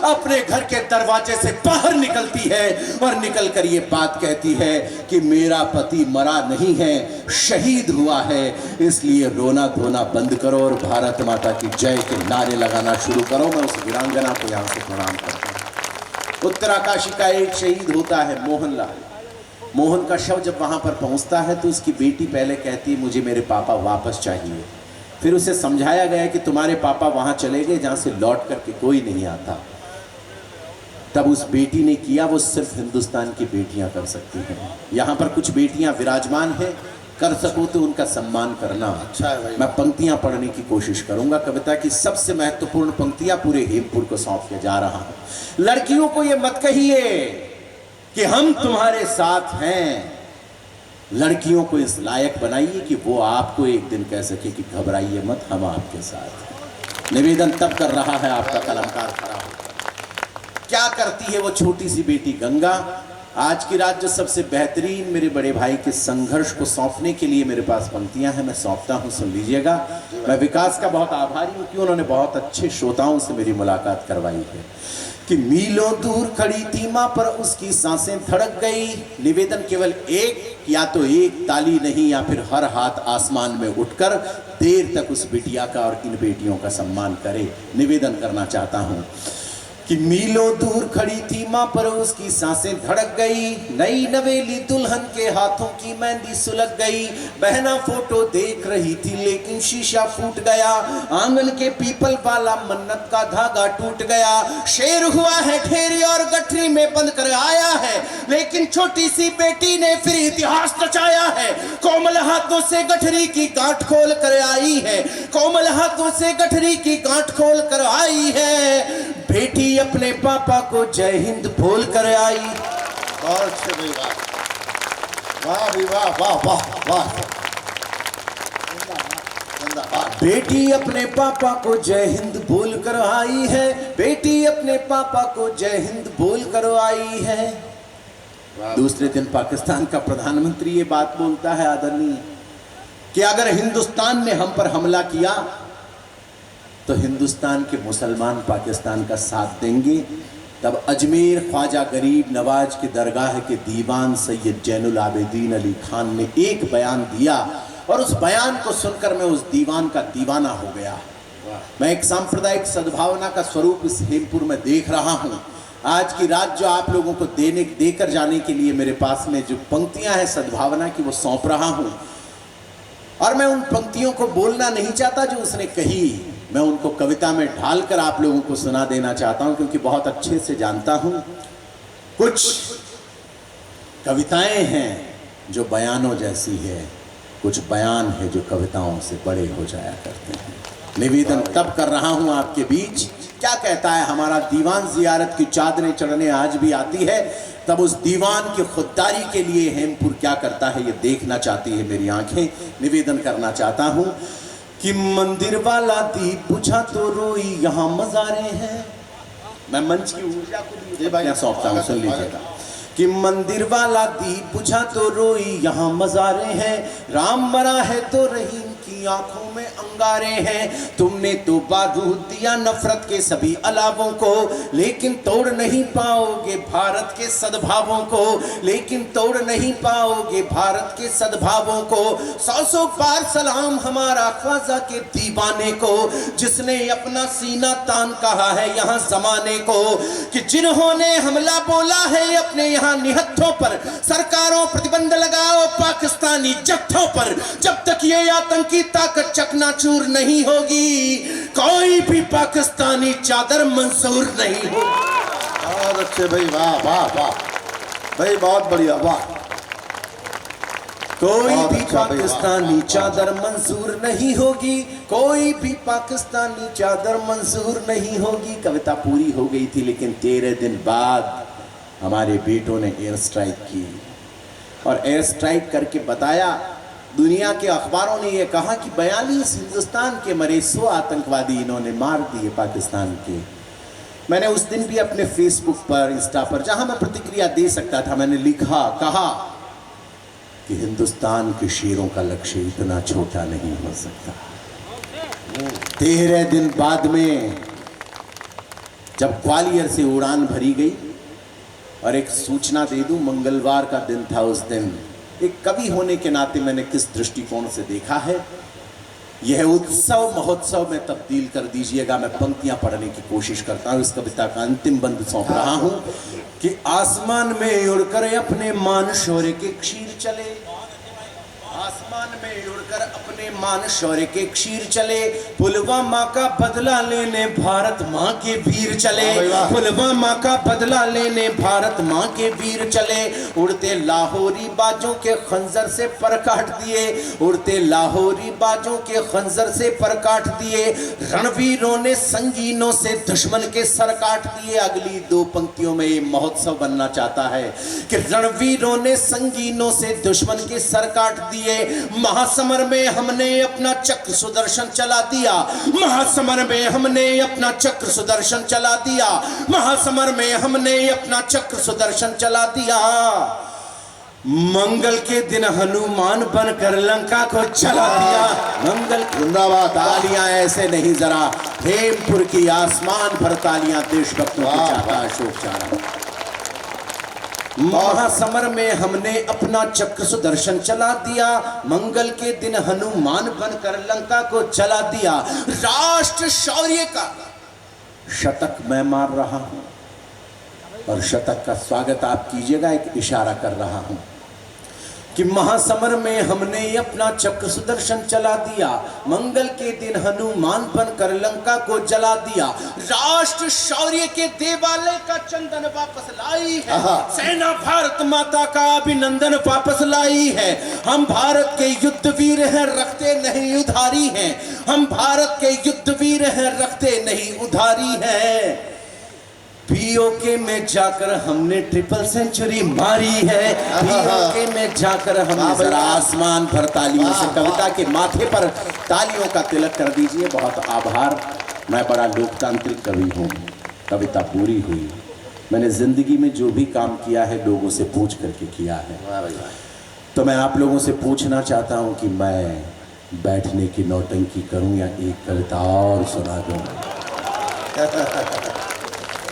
अपने घर के दरवाजे से बाहर निकलती है और निकलकर ये बात कहती है कि मेरा पति मरा नहीं है, शहीद हुआ है, इसलिए रोना धोना बंद करो और भारत माता की जय के नारे लगाना शुरू करो। मैं उस वीरांगना को यहां से प्रणाम करता हूं। उत्तराकाशी का एक शहीद होता है मोहनलाल। मोहन का शव जब वहां पर पहुंचता है तो उसकी बेटी पहले कहती है मुझे मेरे पापा वापस चाहिए। फिर उसे समझाया गया कि तुम्हारे पापा वहां चले गए जहां से लौट करके कोई नहीं आता। तब उस बेटी ने किया वो सिर्फ हिंदुस्तान की बेटियां कर सकती हैं। यहां पर कुछ बेटियां विराजमान हैं, कर सको तो उनका सम्मान करना। अच्छा है भाई। मैं पंक्तियां पढ़ने की कोशिश करूंगा। कविता की सबसे महत्वपूर्ण पंक्तियां पूरे हेमपुर को सौंप के जा रहा हूं। लड़कियों को ये मत कहिए कि हम तुम्हारे साथ हैं, लड़कियों को इस लायक बनाइए कि वो आपको एक दिन कह सके कि घबराइए मत, हम आपके साथ। निवेदन तब कर रहा है आपका कलमकार खड़ा होकर। क्या करती है वो छोटी सी बेटी गंगा? आज की रात जो सबसे बेहतरीन मेरे बड़े भाई के संघर्ष को सौंपने के लिए मेरे पास पंक्तियां हैं, मैं सौंपता हूं, सुन लीजिएगा। मैं विकास का बहुत आभारी हूं कि उन्होंने बहुत अच्छे श्रोताओं से मेरी मुलाकात करवाई है। कि मीलों दूर खड़ी थी मां पर उसकी सांसें धड़क गई। निवेदन केवल एक, या तो एक ताली नहीं या फिर हर हाथ आसमान में उठकर देर तक उस बिटिया का और इन बेटियों का सम्मान करे। निवेदन करना चाहता हूं कि मीलों दूर खड़ी थी मां पर उसकी सांसें धड़क गई। नई नवेली दुल्हन के हाथों की मेहंदी सुलग गई। बहना फोटो देख रही थी लेकिन शीशा फूट गया। आंगन के पीपल वाला मन्नत का धागा टूट गया। शेर हुआ है ढेरी और गठरी में बंद कर आया है, लेकिन छोटी सी बेटी ने फिर इतिहास रचाया है। कोमल हाथों से गठरी की गांठ खोल कर आई है, कोमल हाथों से गठरी की गांठ खोल कर आई है। बेटी अपने पापा को जय हिंद बोल कर आई। बहुत अच्छे भाई, वाह भाई, वाह वाह वाह वाह। बेटी अपने पापा को जय हिंद बोल कर आई है, बेटी अपने पापा को जय हिंद बोल कर आई है। दूसरे दिन पाकिस्तान का प्रधानमंत्री ये बात बोलता है आदरणीय कि अगर हिंदुस्तान ने हम पर हमला किया तो हिंदुस्तान के मुसलमान पाकिस्तान का साथ देंगे। तब अजमेर ख्वाजा गरीब नवाज के दरगाह के दीवान सैयद जैनुल आबिदीन अली खान ने एक बयान दिया और उस बयान को सुनकर मैं उस दीवान का दीवाना हो गया। मैं एक सांप्रदायिक सद्भावना का स्वरूप इस हेमपुर में देख रहा हूँ। आज की रात जो आप लोगों को देकर जाने के लिए मेरे पास में जो पंक्तियां हैं सद्भावना की, वो सौंप रहा हूँ। और मैं उन पंक्तियों को बोलना नहीं चाहता जो उसने कही, मैं उनको कविता में ढालकर आप लोगों को सुना देना चाहता हूं, क्योंकि बहुत अच्छे से जानता हूं कुछ कविताएं हैं जो बयानों जैसी है, कुछ बयान है जो कविताओं से बड़े हो जाया करते हैं। निवेदन तब कर रहा हूं आपके बीच, क्या कहता है हमारा दीवान, जियारत की चादरें चढ़ने आज भी आती है, तब उस दीवान की खुददारी के लिए हेमपुर क्या करता है ये देखना चाहती है मेरी आंखें। निवेदन करना चाहता हूं कि मंदिर वाला दीप बुझा तो रोई यहाँ मज़ारे हैं। मैं मंच की ऊर्जा को जी भाई, सौंपता हूं, सुन लीजिएगा कि मंदिर वाला दीप बुझा तो रोई यहाँ मज़ारे हैं, राम मरा है तो रहीम की आंखों में अंगारे हैं। तुमने तो बारूद दिया नफरत के सभी अलावों को, लेकिन तोड़ नहीं पाओगे भारत के सद्भावों को, लेकिन तोड़ नहीं पाओगे भारत के सद्भावों को। सौ सौ बार सलाम हमारा ख्वाजा के दीवाने को, जिसने अपना सीना तान कहा है यहाँ जमाने को, कि जिन्होंने हमला बोला है अपने यहाँ निहत्थों पर, सरकारों प्रतिबंध लगाओ पाकिस्तानी जत्थों पर। जब तक ये आतंकी ताकत चकनाचूर नहीं होगी, कोई भी पाकिस्तानी चादर मंजूर नहीं होगी। बहुत अच्छे भाई, वाह वाह वाह भाई, बहुत बढ़िया, वाह। कोई बहुत भी अच्छा भाई, पाकिस्तानी वाह, चादर मंजूर नहीं होगी, कोई भी पाकिस्तानी चादर मंजूर नहीं होगी। कविता पूरी हो गई थी, लेकिन 13 दिन बाद हमारे बेटों ने एयर स्ट्राइक की, और एयर स्ट्राइक करके बताया, दुनिया के अखबारों ने यह कहा कि 42 हिंदुस्तान के मरे 100 आतंकवादी इन्होंने मार दिए पाकिस्तान के। मैंने उस दिन भी अपने फेसबुक पर, इंस्टा पर, जहां मैं प्रतिक्रिया दे सकता था, मैंने लिखा, कहा कि हिंदुस्तान के शेरों का लक्ष्य इतना छोटा नहीं हो सकता। 13 दिन बाद में जब ग्वालियर से उड़ान भरी गई, और एक सूचना दे दूं, मंगलवार का दिन था उस दिन, एक कवि होने के नाते मैंने किस दृष्टिकोण से देखा है, यह उत्सव महोत्सव में तब्दील कर दीजिएगा। मैं पंक्तियां पढ़ने की कोशिश करता हूं, इस कविता का अंतिम बंद सौंप रहा हूं कि आसमान में उड़कर अपने मान शौर्य के क्षीर चले, आसमान में उड़कर अपने मान शौर्य के क्षीर चले, पुलवामा का बदला लेने भारत माँ के वीर चले, पुलवामा का बदला लेने भारत माँ के वीर चले। उड़ते लाहौरी बाजों के खंजर से पर काट दिए, उड़ते लाहौरी बाजों के खंजर से पर काट दिए, रणवीरों ने संगीनों से दुश्मन के सर काट दिए। अगली 2 पंक्तियों में ये महोत्सव बनना चाहता है कि रणवीरों ने संगीनों से दुश्मन के सर काट दिए, महासमर में हमने अपना चक्र सुदर्शन चला दिया, महासमर में हमने अपना चक्र सुदर्शन चला दिया, महासमर में हमने अपना चक्र सुदर्शन चला दिया। मंगल के दिन हनुमान बनकर लंका को चला दिया, मंगल जिंदाबाद। तालियां ऐसे नहीं, जरा हेमपुर की आसमान भर तालियां देशभक्तों की चाहता अशोक चारा। महासमर में हमने अपना चक्र सुदर्शन चला दिया, मंगल के दिन हनुमान बनकर लंका को चला दिया। राष्ट्र शौर्य का शतक मैं मार रहा हूं, और शतक का स्वागत आप कीजिएगा, एक इशारा कर रहा हूं कि महासमर में हमने अपना चक्र सुदर्शन चला दिया, मंगल के दिन हनुमान बनकर लंका को जला दिया। राष्ट्र शौर्य के देवालय का चंदन वापस लाई है, सेना भारत माता का अभिनंदन वापस लाई है। हम भारत के युद्धवीर हैं, रखते नहीं उधारी हैं, हम भारत के युद्धवीर हैं, रखते नहीं उधारी हैं। पीओके में जाकर हमने ट्रिपल सेंचुरी मारी है, पीओके में जाकर हमने, जरा आसमान भर तालियों से कविता के माथे पर तालियों का तिलक कर दीजिए। बहुत आभार। मैं बड़ा लोकतांत्रिक कवि हूँ, कविता पूरी हुई। मैंने जिंदगी में जो भी काम किया है लोगों से पूछ करके किया है, तो मैं आप लोगों से पूछना चाहता हूँ कि मैं बैठने की नौटंकी करूँ या एक कविता और सुना दूँ?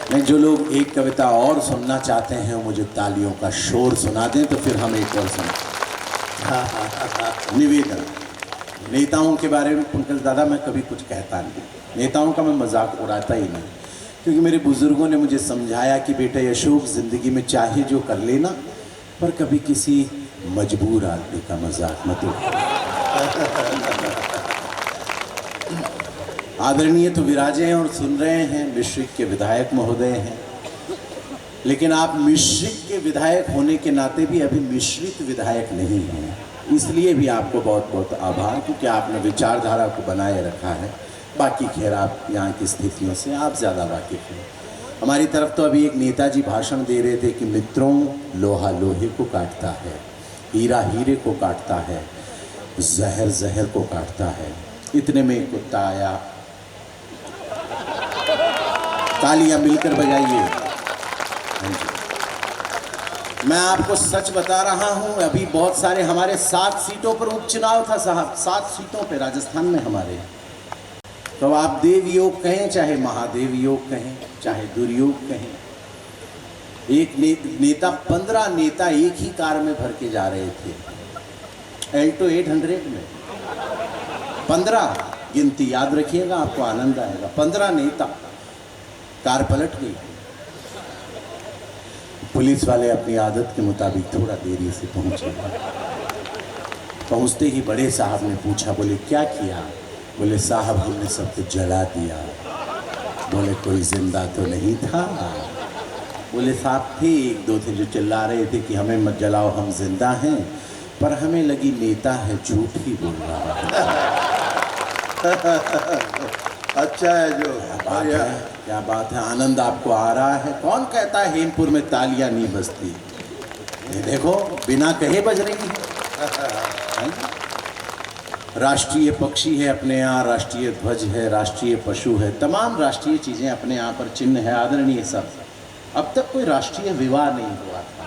नहीं, जो लोग एक कविता और सुनना चाहते हैं मुझे तालियों का शोर सुना दें, तो फिर हम एक और सुना। निवेदन, नेताओं के बारे में पंकज दादा मैं कभी कुछ कहता नहीं, नेताओं का मैं मजाक उड़ाता ही नहीं, क्योंकि मेरे बुजुर्गों ने मुझे समझाया कि बेटा अशोक, जिंदगी में चाहे जो कर लेना, पर कभी किसी मजबूर आदमी का मजाक मत उड़ाओ। आदरणीय तो विराजे हैं और सुन रहे हैं, मिश्रिक के विधायक महोदय हैं, लेकिन आप मिश्रिक के विधायक होने के नाते भी अभी मिश्रित विधायक नहीं हैं। इसलिए भी आपको बहुत बहुत आभार, क्योंकि आपने विचारधारा को बनाए रखा है। बाकी खैर आप यहाँ की स्थितियों से आप ज़्यादा वाकिफ हैं। हमारी तरफ तो अभी एक नेताजी भाषण दे रहे थे कि मित्रों, लोहा लोहे को काटता है, हीरा हीरे को काटता है, जहर जहर को काटता है। इतने में एक कुत्ता आया। तालियां मिलकर बजाइए। मैं आपको सच बता रहा हूं, अभी बहुत सारे हमारे 7 सीटों पर उपचुनाव था साहब, 7 सीटों पे राजस्थान में हमारे। तो आप देव योग कहें, चाहे महादेव योग कहें, चाहे दुर्योग कहें, एक नेता 15 नेता एक ही कार में भर के जा रहे थे, एल्टो 800 में। 15 गिनती याद रखिएगा, आपको आनंद आएगा। 15 नेता, कार पलट गई। पुलिस वाले अपनी आदत के मुताबिक थोड़ा देरी से पहुंचे। पहुंचते ही बड़े साहब ने पूछा, बोले क्या किया? बोले साहब हमने सब कुछ जला दिया। बोले कोई जिंदा तो नहीं था? बोले साहब थे, 1-2 थे जो चिल्ला रहे थे कि हमें मत जलाओ, हम जिंदा हैं, पर हमें लगी नेता है झूठ ही बोल रहा है। अच्छा है जो क्या बात है, आनंद आपको आ रहा है। कौन कहता है हेमपुर में तालियां नहीं बजती? ये देखो बिना कहे बज रही है। राष्ट्रीय पक्षी है अपने यहाँ, राष्ट्रीय ध्वज है, राष्ट्रीय पशु है, तमाम राष्ट्रीय चीज़ें अपने यहाँ पर चिन्ह है। आदरणीय सब, अब तक कोई राष्ट्रीय विवाह नहीं हुआ था,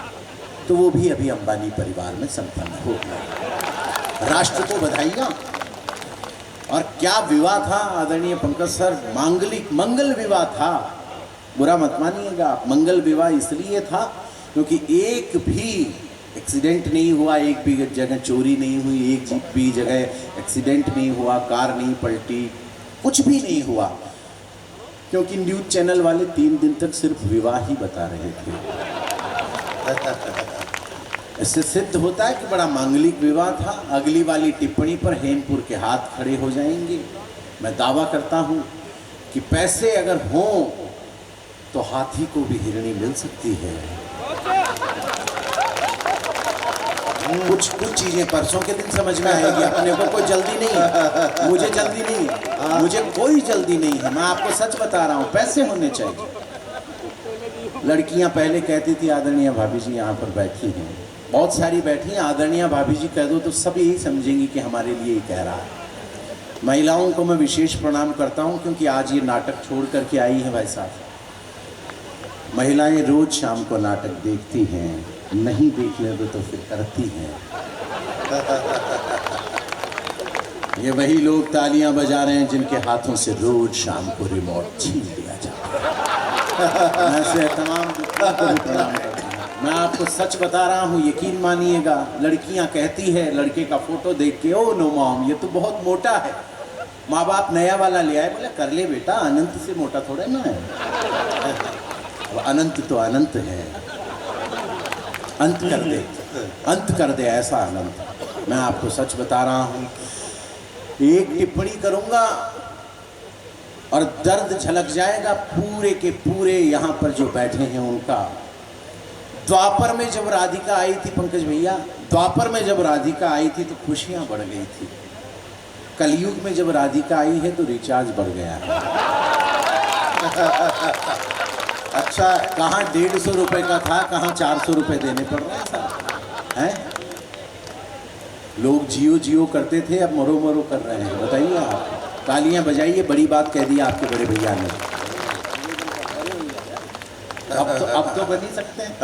तो वो भी अभी अंबानी परिवार में संपन्न हो गया। राष्ट्र को बधाइयाँ। और क्या विवाह था आदरणीय पंकज सर, मांगलिक मंगल विवाह था। बुरा मत मानिएगा आप, मंगल विवाह इसलिए था क्योंकि एक भी एक्सीडेंट नहीं हुआ, एक भी जगह चोरी नहीं हुई, एक भी जगह एक्सीडेंट नहीं हुआ, कार नहीं पलटी, कुछ भी नहीं हुआ, क्योंकि न्यूज़ चैनल वाले 3 दिन तक सिर्फ विवाह ही बता रहे थे। इससे सिद्ध होता है कि बड़ा मांगलिक विवाह था। अगली वाली टिप्पणी पर हेमपुर के हाथ खड़े हो जाएंगे। मैं दावा करता हूं कि पैसे अगर हों तो हाथी को भी हिरणी मिल सकती है। कुछ चीजें परसों के दिन समझ में आएगी। अपने को कोई जल्दी नहीं, मुझे जल्दी नहीं, मुझे कोई जल्दी नहीं है। मैं आपको सच बता रहा हूँ, पैसे होने चाहिए। लड़कियां पहले कहती थी आदरणीय भाभी जी यहाँ पर बैठी हैं, बहुत सारी बैठी हैं, आदरणीय भाभी जी कह दो तो सब यही समझेंगी कि हमारे लिए ही कह रहा है। महिलाओं को मैं विशेष प्रणाम करता हूँ, क्योंकि आज ये नाटक छोड़ करके आई है भाई साहब। महिलाएं रोज शाम को नाटक देखती हैं, नहीं देखने दो तो फिर करती हैं। ये वही लोग तालियां बजा रहे हैं जिनके हाथों से रोज शाम को रिमोट छीन लिया जाता है। ऐसे तमाम दुखों को भी प्रणाम करता हूं। मैं आपको सच बता रहा हूँ, यकीन मानिएगा। लड़कियां कहती है लड़के का फोटो देख के, ओ नो मॉम ये तो बहुत मोटा है। माँ बाप नया वाला ले आए, बोले कर ले बेटा, अनंत से मोटा थोड़ा ना है। अनंत तो अनंत है, अंत कर दे, अंत कर दे ऐसा अनंत। मैं आपको सच बता रहा हूँ, एक टिप्पणी करूंगा और दर्द झलक जाएगा पूरे के पूरे यहाँ पर जो बैठे हैं उनका। द्वापर में जब राधिका आई थी पंकज भैया, द्वापर में जब राधिका आई थी तो खुशियां बढ़ गई थी। कलयुग में जब राधिका आई है तो रिचार्ज बढ़ गया है। अच्छा, कहाँ 150 रुपए का था, कहाँ 400 रुपए देने पड़ रहे हैं। लोग जियो जियो करते थे, अब मरो मरो कर रहे हैं। बताइए आप, तालियां बजाइए, बड़ी बात कह दी आपके बड़े भैया ने। अब तो बन ही सकते हैं।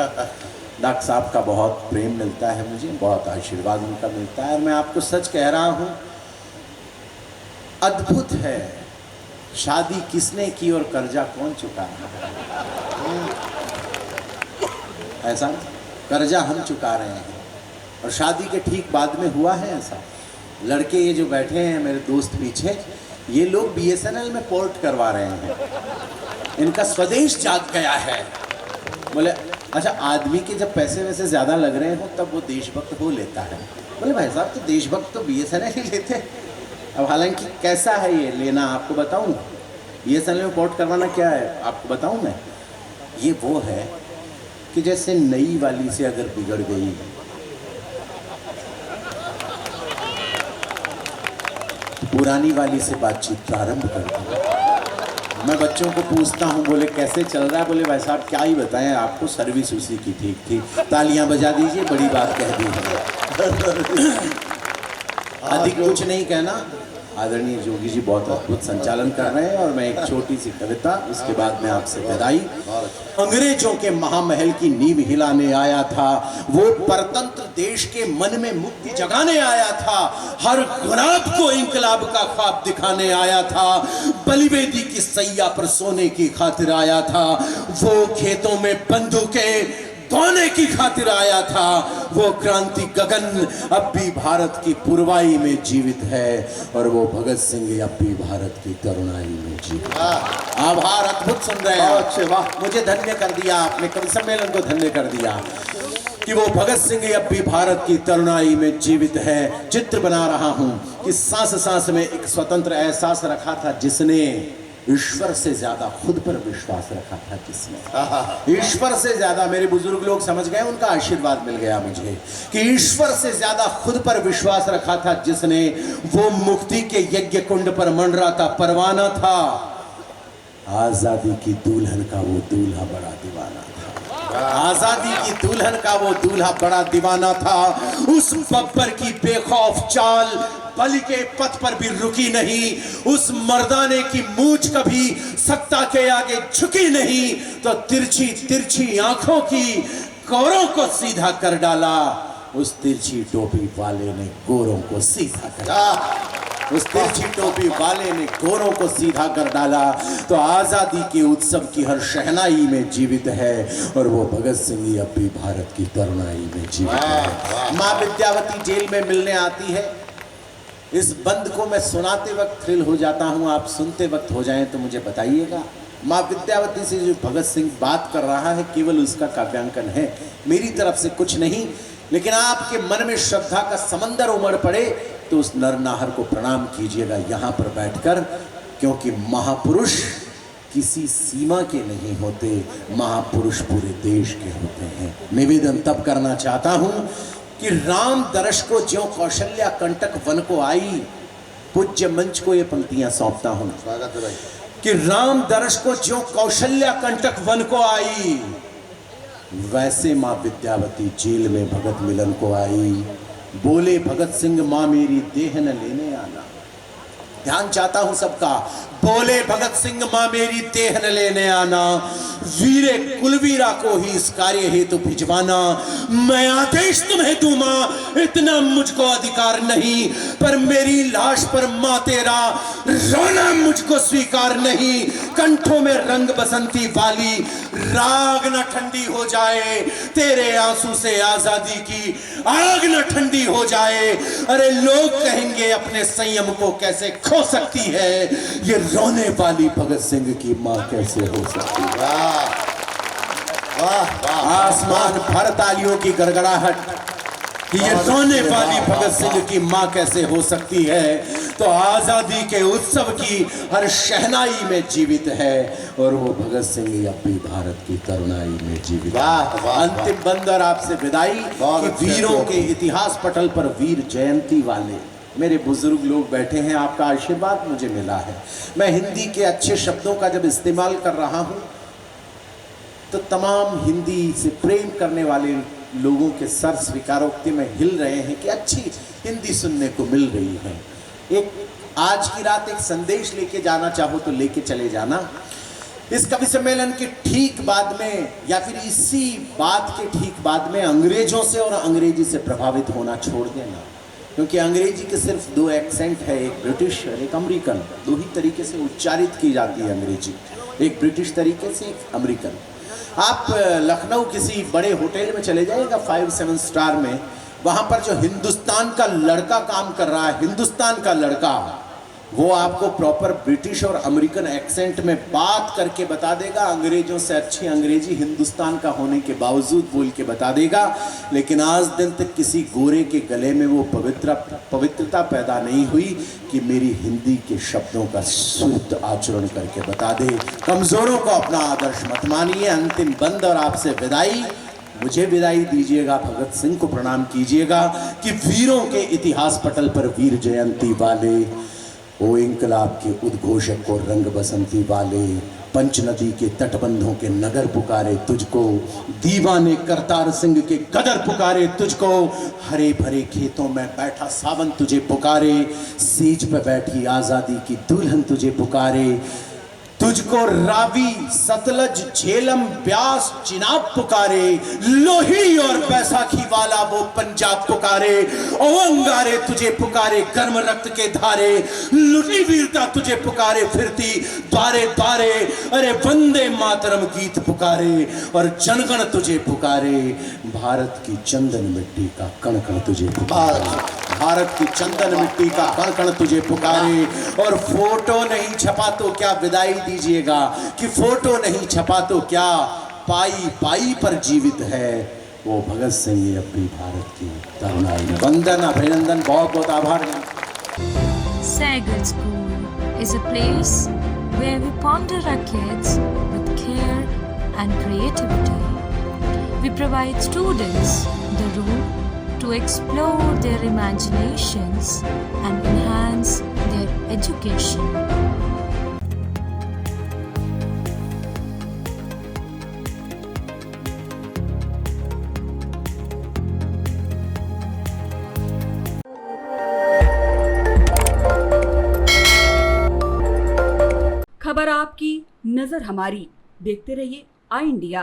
डॉक्टर साहब का बहुत प्रेम मिलता है मुझे, बहुत आशीर्वाद उनका मिलता है। और मैं आपको सच कह रहा हूँ, अद्भुत है, शादी किसने की और कर्जा कौन चुकाया। ऐसा कर्जा हम चुका रहे हैं और शादी के ठीक बाद में हुआ है ऐसा। लड़के ये जो बैठे हैं मेरे दोस्त पीछे, ये लोग BSNL में पोर्ट करवा रहे हैं। इनका स्वदेश जाग गया है। बोले अच्छा, आदमी के जब पैसे वैसे ज़्यादा लग रहे हो तब वो देशभक्त हो लेता है। बोले भाई साहब तो देशभक्त तो BSNL ही लेते हैं। अब हालांकि कैसा है ये लेना आपको बताऊं, BSNL में पोर्ट करवाना क्या है आपको बताऊं मैं। ये वो है कि जैसे नई वाली से अगर बिगड़ गई तो पुरानी वाली से बातचीत प्रारंभ कर दी। मैं बच्चों को पूछता हूँ, बोले कैसे चल रहा है, बोले भाई साहब क्या ही बताएं आपको, सर्विस उसी की ठीक थी, तालियां बजा दीजिए, बड़ी बात कह दी। अधिक कुछ नहीं कहना। आदरणीय जोगी जी बहुत अद्भुत संचालन कर रहे हैं और मैं एक छोटी सी कविता, उसके बाद में आपसे विदाई। अंग्रेजों के महामहल की नींव हिलाने आया था, वो परतंत्र देश के मन में मुक्ति जगाने आया था, हर गुलाब को इंकलाब का ख्वाब दिखाने आया था, बलिवेदी की सैया पर सोने की खातिर आया था, वो खेतों में बंदूकें धोने की खातिर आया था, वो क्रांति गगन अब भी भारत की पुरवाई में जीवित है और वो भगत सिंह अब भी भारत की तरुणाई में जीवित है। आभार, अद्भुत सुन रहे हैं, वाह, मुझे धन्य कर दिया आपने, कवि सम्मेलन को धन्य कर दिया कि वो भगत सिंह अब भी भारत की तरुणाई में जीवित है। चित्र बना रहा हूं कि सांस सांस में एक स्वतंत्र एहसास रखा था जिसने, ईश्वर से ज्यादा खुद पर विश्वास रखा था किसने, ईश्वर से ज्यादा, मेरे बुजुर्ग लोग समझ गए, उनका आशीर्वाद मिल गया मुझे कि ईश्वर से ज्यादा खुद पर विश्वास रखा था जिसने, वो मुक्ति के यज्ञ कुंड पर मंडराता परवाना था, आजादी की दुल्हन का वो दूल्हा बड़ा दीवाना था, आजादी की दुल्हन का वो दूल्हा बड़ा दीवाना था, उस बब्बर की बेखौफ चाल बलि के पथ पर भी रुकी नहीं, उस मर्दाने की मूंछ कभी सत्ता के आगे झुकी नहीं, तो तिरछी तिरछी आंखों की कौरों को सीधा कर डाला, उस तिरछी टोपी वाले ने गोरों को सीधा कर डाला, उस तिरछी टोपी वाले ने गोरों को सीधा कर डाला। तो आजादी के उत्सव की हर शहनाई में जीवित है और वो भगत सिंह अब भी भारत की तरुणाई में जीवित है। माँ विद्यावती जेल में मिलने आती है, इस बंद को मैं सुनाते वक्त थ्रिल हो जाता हूं, आप सुनते वक्त हो जाएं तो मुझे बताइएगा। माँ विद्यावती से जो भगत सिंह बात कर रहा है केवल उसका काव्यांकन है, मेरी तरफ से कुछ नहीं, लेकिन आपके मन में श्रद्धा का समंदर उमड़ पड़े तो उस नरनाहर को प्रणाम कीजिएगा यहाँ पर बैठकर, क्योंकि महापुरुष किसी सीमा के नहीं होते, महापुरुष पूरे देश के होते हैं। निवेदन तब करना चाहता हूं कि राम दर्श को ज्यों कौशल्या कंटक वन को आई, पूज्य मंच को ये पंक्तियां सौंपता हूं, स्वागत है भाई, कि राम दर्श को ज्यों कौशल्या कंटक वन को आई, वैसे माँ विद्यावती जेल में भगत मिलन को आई। बोले भगत सिंह माँ मेरी देह न लेने आना, ध्यान चाहता हूं सबका, बोले भगत सिंह माँ मेरी देह न लेने आना, वीरे कुलवीरा को ही इस कार्य हेतु भिजवाना, मैं आदेश तुम्हें दूं माँ, इतना मुझको अधिकार नहीं, पर मेरी लाश पर माँ तेरा रोना मुझको स्वीकार नहीं, कंठों में रंग बसंती वाली राग न ठंडी हो जाए, तेरे आंसू से आजादी की आग न ठंडी हो जाए, अरे लोग कहेंगे अपने संयम को कैसे खो सकती है, ये रोने वाली भगत सिंह की मां कैसे हो सकती है। वाह वाह वाह, आसमान भर तालियों की गड़गड़ाहट कि ये रोने वाली भगत सिंह की मां कैसे हो सकती है। तो आजादी के उत्सव की हर शहनाई में जीवित है और वो भगत सिंह अब भी भारत की तरुणाई में जीवित है। अंतिम बंदर आपसे विदाई कि वीरों के इतिहास पटल पर वीर जयंती वाले मेरे बुजुर्ग लोग बैठे हैं, आपका आशीर्वाद मुझे मिला है। मैं हिंदी के अच्छे शब्दों का जब इस्तेमाल कर रहा हूं तो तमाम हिंदी से प्रेम करने वाले लोगों के सर स्वीकारोक्ति में हिल रहे हैं कि अच्छी हिंदी सुनने को मिल रही है। एक आज की रात एक संदेश लेके जाना चाहो तो लेके चले जाना। इस कवि सम्मेलन के ठीक बाद में या फिर इसी बात के ठीक बाद में अंग्रेजों से और अंग्रेजी से प्रभावित होना छोड़ देना, क्योंकि अंग्रेजी के सिर्फ दो एक्सेंट है, एक ब्रिटिश और एक अमेरिकन, दो ही तरीके से उच्चारित की जाती है अंग्रेजी, एक ब्रिटिश तरीके से एक अमेरिकन। आप लखनऊ किसी बड़े होटल में चले जाइएगा 5-7 स्टार में, वहाँ पर जो हिंदुस्तान का लड़का काम कर रहा है, हिंदुस्तान का लड़का, वो आपको प्रॉपर ब्रिटिश और अमेरिकन एक्सेंट में बात करके बता देगा, अंग्रेजों से अच्छी अंग्रेजी हिंदुस्तान का होने के बावजूद बोल के बता देगा। लेकिन आज दिन तक किसी गोरे के गले में वो पवित्रता पैदा नहीं हुई कि मेरी हिंदी के शब्दों का शुद्ध आचरण करके बता दे। कमजोरों को अपना आदर्श मत मानिए। अंतिम बंद और आपसे विदाई, मुझे विदाई दीजिएगा, भगत सिंह को प्रणाम कीजिएगा कि वीरों के इतिहास पटल पर वीर जयंती वाले, ओ इंकलाब के उद्घोषक को रंग बसंती वाले, पंच नदी के तटबंधों के नगर पुकारे तुझको, दीवाने करतार सिंह के गदर पुकारे तुझको, हरे भरे खेतों में बैठा सावन तुझे पुकारे, सीज पे बैठी आजादी की दुल्हन तुझे पुकारे, तुझको रावी सतलज झेलम ब्यास चिनाब पुकारे, लोही और बैसाखी वाला वो पंजाब पुकारे, ओ अंगारे तुझे पुकारे गर्म रक्त के धारे, लुटी वीरता तुझे पुकारे फिरती द्वारे द्वारे, अरे वंदे मातरम गीत पुकारे और जनगण तुझे पुकारे, भारत की चंदन मिट्टी का कण कण तुझे पुकारे, भारत की चंदन मिट्टी का कण कण तुझे पुकारे। और फोटो नहीं छपा तो क्या विदाई दीजिएगा कि फोटो नहीं छपा तो क्या पाई पाई पर जीवित है वो भगत सिंह ये अपनी भारत की तरुणाई। वंदन अभिनंदन, बहुत बहुत आभार। Sagar School is a place where we ponder our kids with care and creativity. We provide students the room to explore their imaginations and enhance their education. खबर आपकी, नजर हमारी। देखते रहिए आई इंडिया।